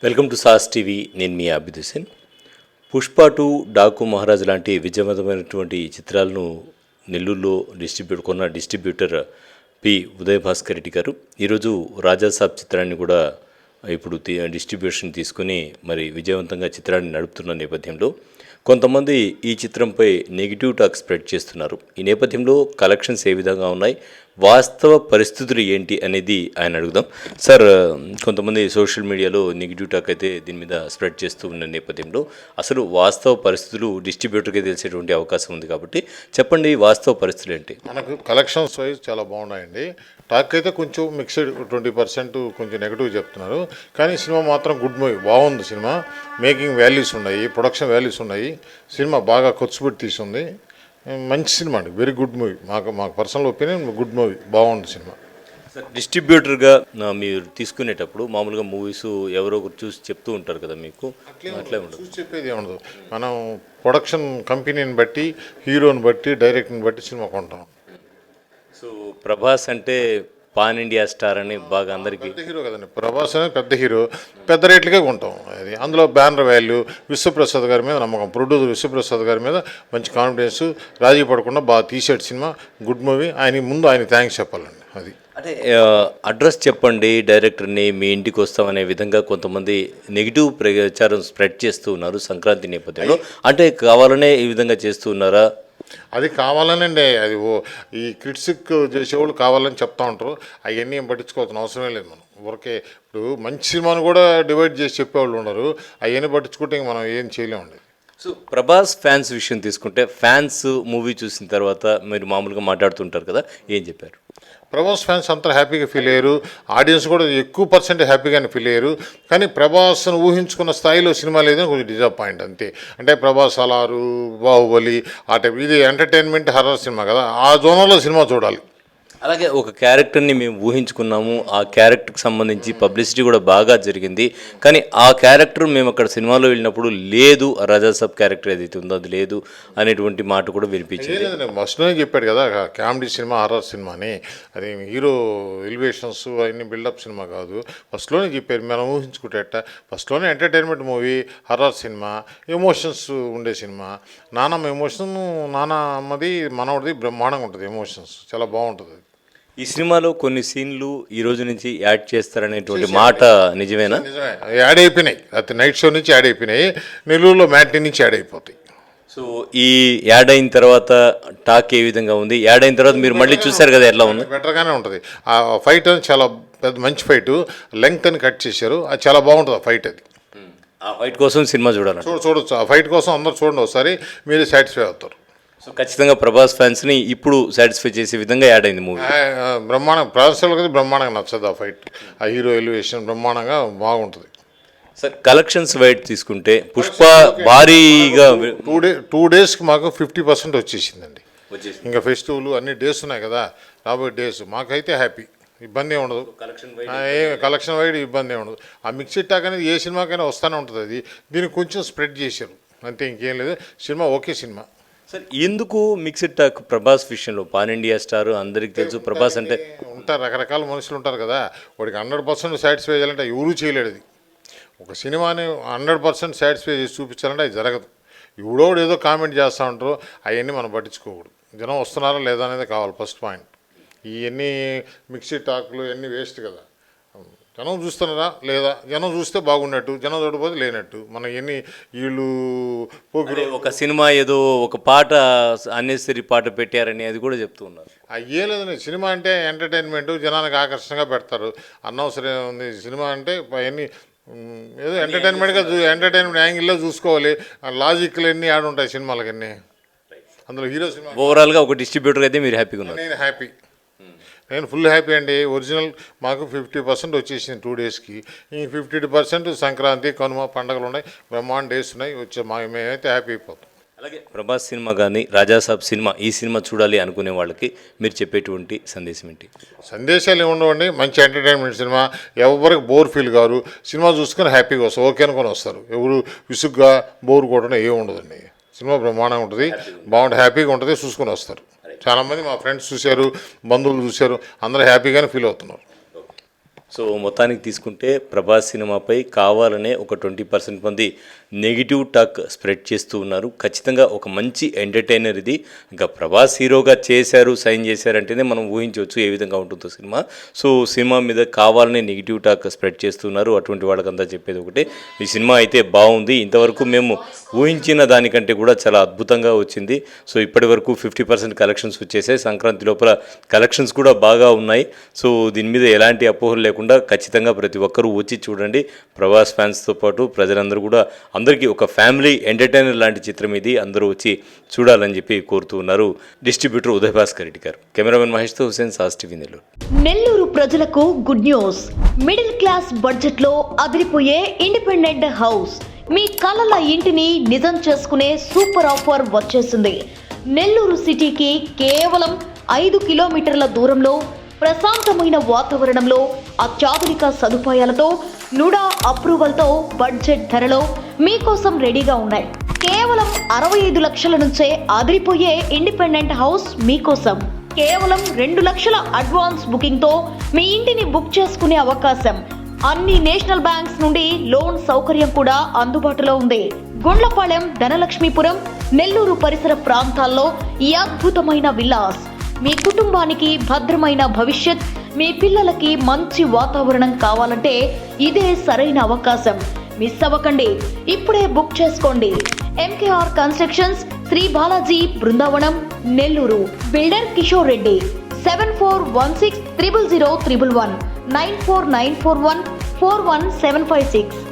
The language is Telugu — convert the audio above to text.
Welcome to sauce TV. నేను మీ అభిద్ హుసేన్. పుష్ప 2, డాకు మహారాజ్ లాంటి విజయవంతమైనటువంటి చిత్రాలను నెల్లూరులో డిస్ట్రిబ్యూటర్ పి ఉదయ్ భాస్కర్ రెడ్డి గారు ఈరోజు రాజాసాబ్ చిత్రాన్ని కూడా ఇప్పుడు డిస్ట్రిబ్యూషన్ తీసుకుని మరి విజయవంతంగా చిత్రాన్ని నడుపుతున్న నేపథ్యంలో కొంతమంది ఈ చిత్రంపై నెగిటివ్ టాక్ స్ప్రెడ్ చేస్తున్నారు. ఈ నేపథ్యంలో కలెక్షన్స్ ఏ విధంగా ఉన్నాయి, వాస్తవ పరిస్థితులు ఏంటి అనేది ఆయన అడుగుదాం. సార్, కొంతమంది సోషల్ మీడియాలో నెగిటివ్ టాక్ అయితే దీని మీద స్ప్రెడ్ చేస్తూ ఉన్న నేపథ్యంలో అసలు వాస్తవ పరిస్థితులు డిస్ట్రిబ్యూటర్కి తెలిసేటువంటి అవకాశం ఉంది కాబట్టి చెప్పండి, వాస్తవ పరిస్థితులు ఏంటి? మనకు కలెక్షన్స్ వైజ్ చాలా బాగున్నాయండి. టాక్ అయితే కొంచెం మిక్స్డ్ 20% కొంచెం నెగిటివ్ చెప్తున్నారు, కానీ సినిమా మాత్రం గుడ్ మూవీ, బాగుంది. సినిమా మేకింగ్ వాల్యూస్ ఉన్నాయి, ప్రొడక్షన్ వాల్యూస్ ఉన్నాయి. సినిమా బాగా ఖర్చు పెట్టి తీసుంది. మంచి సినిమా అండి, వెరీ గుడ్ మూవీ. మాకు పర్సనల్ ఒపీనియన్ గుడ్ మూవీ, బాగుంది సినిమా. సార్, డిస్ట్రిబ్యూటర్గా మీరు తీసుకునేటప్పుడు మామూలుగా మూవీస్ ఎవరో ఒకరు చూసి చెప్తూ ఉంటారు కదా, మీకు అట్లే ఉండదు? చూసి చెప్పేది ఏముండదు. మనం ప్రొడక్షన్ కంపెనీని బట్టి, హీరోని బట్టి, డైరెక్టర్ని బట్టి సినిమా కొంటాం. సో ప్రభాస్ అంటే పాన్ ఇండియా స్టార్ అని బాగా అందరికీ పెద్ద హీరో కదండి. ప్రభాస్ అనేది పెద్ద హీరో, పెద్ద రేట్లకే కొంటాం. అది అందులో బ్యానర్ వాల్యూ, విశ్వప్రసాద్ గారి మీద నమ్మకం, ప్రొడ్యూసర్ విశ్వప్రసాద్ గారి మీద మంచి కాన్ఫిడెన్స్, రాజీ పడకుండా బాగా తీసాడు సినిమా. Good movie. ఆయన థ్యాంక్స్ చెప్పాలండి. అది అంటే అడ్రస్ చెప్పండి డైరెక్టర్ని, మీ ఇంటికి వస్తామనే విధంగా కొంతమంది నెగిటివ్ ప్రచారం స్ప్రెడ్ చేస్తూ ఉన్నారు సంక్రాంతి నేపథ్యంలో. అంటే కావాలనే ఈ విధంగా చేస్తూ ఉన్నారా? అది కావాలనండి. అది ఈ క్రిటిసిక్ చేసేవాళ్ళు కావాలని చెప్తా ఉంటారు. అవన్నీ ఏం పట్టించుకోవాల్సిన అవసరమే లేదు. మనం ఊరికే ఇప్పుడు మంచి సినిమాను కూడా డివైడ్ చేసి చెప్పేవాళ్ళు ఉన్నారు. అవన్నీ పట్టించుకుంటే ఇంక మనం ఏం చేయలేమండి. సో ప్రభాస్ ఫ్యాన్స్ విషయం తీసుకుంటే, ఫ్యాన్స్ మూవీ చూసిన తర్వాత మీరు మామూలుగా మాట్లాడుతుంటారు కదా, ఏం చెప్పారు? ప్రభాస్ ఫ్యాన్స్ అంతా హ్యాపీగా ఫీల్ అయ్యారు. ఆడియన్స్ కూడా ఎక్కువ పర్సెంట్ హ్యాపీగానే ఫీల్ అయ్యారు. కానీ ప్రభాస్ను ఊహించుకున్న స్థాయిలో సినిమా లేదని కొంచెం డిసప్పాయింట్ అంతే. అంటే ప్రభాస్ అలారు, బాహుబలి ఆ టైప్, ఇది ఎంటర్టైన్మెంట్ హర్రర్ సినిమా కదా, ఆ జోనర్లో సినిమా చూడాలి. అలాగే ఒక క్యారెక్టర్ని మేము ఊహించుకున్నాము, ఆ క్యారెక్టర్కి సంబంధించి పబ్లిసిటీ కూడా బాగా జరిగింది, కానీ ఆ క్యారెక్టర్ మేము అక్కడ సినిమాలో వెళ్ళినప్పుడు లేదు, రాజాసాబ్ క్యారెక్టర్ ఏదైతే ఉందో అది లేదు అనేటువంటి మాట కూడా వినిపించింది. ఫస్ట్లోనే చెప్పాడు కదా, కామెడీ సినిమా, హర్రర్ సినిమా అని. అది హీరో ఎలివేషన్స్ అవన్నీ బిల్డప్ సినిమా కాదు. ఫస్ట్లోనే చెప్పారు, మనం ఊహించుకుంటేట. ఫస్ట్లోనే entertainment movie, horror cinema, emotions ఉండే సినిమా. నానమ్మ ఎమోషన్, నాన్న అమ్మది మనవడిది బ్రహ్మాండంగా ఉంటుంది. ఎమోషన్స్ చాలా బాగుంటుంది. ఈ సినిమాలో కొన్ని సీన్లు ఈ రోజు నుంచి యాడ్ చేస్తారనేటువంటి మాట నిజమేనా? నిజమే, యాడ్ అయిపోయినాయి. అది నైట్ షో నుంచి యాడ్ అయిపోయినాయి, నెల్లూరులో మ్యాట్నీ నుంచి యాడ్ అయిపోతాయి. సో ఈ యాడ్ అయిన తర్వాత టాక్ ఏ విధంగా ఉంది? యాడ్ అయిన తర్వాత మీరు మళ్ళీ చూసారు కదా, ఎట్లా ఉంది? బెటర్గానే ఉంటుంది. ఆ ఫైట్ అని చాలా పెద్ద మంచి ఫైట్, లెంగ్త్ అని కట్ చేశారు. అది చాలా బాగుంటుంది ఆ ఫైట్. అది ఆ ఫైట్ కోసం సినిమా చూడాలి, చూడొచ్చు. ఆ ఫైట్ కోసం అందరూ చూడండి ఒకసారి, మీరు సాటిస్ఫై అవుతారు. సో ఖచ్చితంగా ప్రభాస్ ఫ్యాన్స్ని ఇప్పుడు సాటిస్ఫై చేసే విధంగా యాడ్ అయింది మూవీ. బ్రహ్మాండంగా, ప్రదర్శనలు బ్రహ్మాండంగా నచ్చదు ఆ ఫైట్. ఆ హీరో ఎలివేషన్ బ్రహ్మాండంగా బాగుంటుంది. సార్, కలెక్షన్స్ వైట్ తీసుకుంటే పుష్ప భారీగా 2 డేస్కి మాకు 50% వచ్చేసిందండి. ఇంకా ఫెస్టివల్ అన్ని డేస్ ఉన్నాయి కదా, రాబోయే డేస్. మాకైతే హ్యాపీ, ఇబ్బంది ఏమి ఉండదు. కలెక్షన్ వైడ్ ఇబ్బంది ఏమి ఉండదు. ఆ మిక్స్డ్ టాక్ అనేది ఏ సినిమాకైనా వస్తూనే ఉంటుంది. అది దీనికి కొంచెం స్ప్రెడ్ చేశారు అంతే, ఇంకేం లేదు. Cinema okay cinema. సార్, ఎందుకు మిక్స్డ్ టాక్ ప్రభాస్ విషయంలో? పాన్ ఇండియా స్టార్ అందరికీ తెలుసు, ప్రభాస్ అంటే ఉంటారు, రకరకాల మనుషులు ఉంటారు కదా. వాడికి 100% సాటిస్ఫై చేయాలంటే ఎవరూ చేయలేడు. అది ఒక సినిమాని 100% సాటిస్ఫై చేసి చూపించాలంటే అది జరగదు. ఎవడోడు ఏదో కామెంట్ చేస్తూ ఉంటారు, అవన్నీ మనం పట్టించుకోకూడదు. జనం వస్తున్నారా లేదా అనేది కావాలి ఫస్ట్ పాయింట్. ఇవన్నీ మిక్స్డ్ టాక్లు ఇవన్నీ వేస్ట్ కదా. జనం చూస్తున్నారా లేదా, జనం చూస్తే బాగున్నట్టు, జనం చూడకపోతే లేనట్టు. మనం ఎన్ని వీళ్ళు పోకి ఒక సినిమా ఏదో ఒక పాట అన్నెసరీ పాట పెట్టారని అది కూడా చెప్తూ ఉన్నారు. అయ్యే లేదండి. సినిమా అంటే ఎంటర్టైన్మెంట్, జనానికి ఆకర్షణగా పెడతారు. అనవసరం ఉంది. సినిమా అంటే అవన్నీ ఏదో ఎంటర్టైన్మెంట్ యాంగిల్లో చూసుకోవాలి. లాజిక్లు ఎన్ని యాడ్ ఉంటాయి సినిమాలకన్నీ. అందులో హీరో సినిమా ఓవరాల్గా ఒక డిస్ట్రిబ్యూటర్ అయితే మీరు హ్యాపీగా ఉన్నారు? నేను హ్యాపీ, నేను ఫుల్ హ్యాపీ అండి. ఒరిజినల్ మాకు 50% వచ్చేసింది 2 డేస్కి. ఈ 50% సంక్రాంతి, కనుమ పండుగలు ఉన్నాయి, బ్రహ్మాండ డేస్ ఉన్నాయి. మేమైతే హ్యాపీ అయిపోతాం. అలాగే ప్రభాస్ సినిమా కానీ రాజాసాబ్ సినిమా, ఈ సినిమా చూడాలి అనుకునే వాళ్ళకి మీరు చెప్పేటువంటి సందేశం ఏంటి? సందేశాలు ఏమి ఉండవండి. మంచి ఎంటర్టైన్మెంట్ సినిమా, ఎవరికి బోర్ ఫీల్ కారు. సినిమా చూసుకొని హ్యాపీగా వస్తారు, ఓకే అనుకొని వస్తారు. ఎవరు విసుగ్గా బోర్ కూడా ఏమి ఉండదండి. సినిమా బ్రహ్మాండంగా ఉంటుంది, బాగుంటుంది, హ్యాపీగా ఉంటుంది, చూసుకొని వస్తారు. చాలామంది మా ఫ్రెండ్స్ చూశారు, బంధువులు చూశారు, అందరూ హ్యాపీగానే ఫీల్ అవుతున్నారు. సో మొత్తానికి తీసుకుంటే ప్రభాస్ సినిమాపై కావాలనే ఒక 20% మంది నెగిటివ్ టాక్ స్ప్రెడ్ చేస్తూ ఉన్నారు. ఖచ్చితంగా ఒక మంచి ఎంటర్టైనర్ ఇది. ఇంకా ప్రభాస్ హీరోగా చేశారు, సైన్ చేశారంటేనే మనం ఊహించవచ్చు ఏ విధంగా ఉంటుందో సినిమా. సో సినిమా మీద కావాలనే నెగిటివ్ టాక్ స్ప్రెడ్ చేస్తున్నారు. అటువంటి వాళ్ళకంతా చెప్పేది ఒకటే, ఈ సినిమా అయితే బాగుంది, ఇంతవరకు మేము ఊహించిన దానికంటే కూడా చాలా అద్భుతంగా వచ్చింది. సో ఇప్పటి వరకు 50% కలెక్షన్స్ వచ్చేసాయి. సంక్రాంతి లోపల కలెక్షన్స్ కూడా బాగా ఉన్నాయి. సో దీని మీద ఎలాంటి అపోహలు లేకుండా ఖచ్చితంగా ప్రతి ఒక్కరూ వచ్చి చూడండి. ప్రభాస్ ఫ్యాన్స్తో పాటు ప్రజలందరూ కూడా, అందరికీ ఒక ఫ్యామిలీ ఎంటర్టైనర్ లాంటి చిత్రం ఇది. అందరూ వచ్చి చూడాలని చెప్పి కోరుతూ ఉన్నారు డిస్ట్రిబ్యూటర్ ఉదయ్ భాస్కర్ రెడ్డి గారు. కెమెరామెన్ మహేష్తో హుసేన్, సాస్ టీవీ నెల్లూరు. నెల్లూరు ప్రజలకు good news. Middle class budget లో అదిరిపోయే ఇండిపెండెంట్ హౌస్, మీ కలల ఇంటిని నిజం చేసుకునే సూపర్ ఆఫర్ వచ్చేసింది. నెల్లూరు సిటీకి కేవలం 5 కిలోమీటర్ల దూరంలో ప్రశాంతమైన వాతావరణంలో అత్యాధునిక సదుపాయాలతో నుడా అప్రూవల్తో బడ్జెట్ ధరలో మీకోసం రెడీగా ఉన్నాయి. కేవలం 65 లక్షల నుంచే అదిరిపోయే ఇండిపెండెంట్ హౌస్ మీకోసం. కేవలం 2 లక్షల అడ్వాన్స్ బుకింగ్ తో మీ ఇంటిని బుక్ చేసుకునే అవకాశం. అన్ని నేషనల్ బ్యాంక్స్ నుండి లోన్ సౌకర్యం కూడా అందుబాటులో ఉంది. గుండ్లపాలెం, ధనలక్ష్మీపురం, నెల్లూరు పరిసర ప్రాంతాల్లో ఈ అద్భుతమైన విల్లాస్ మీ కుటుంబానికి భద్రమైన భవిష్యత్, మీ పిల్లలకి మంచి వాతావరణం కావాలంటే ఇదే సరైన అవకాశం. మిస్ అవ్వకండి, ఇప్పుడే బుక్ చేసుకోండి. MKR constructions, Shri Balaji, Brindavanam, Nellore. Builder Kishore Reddy. 7416 000 111 94941 41756.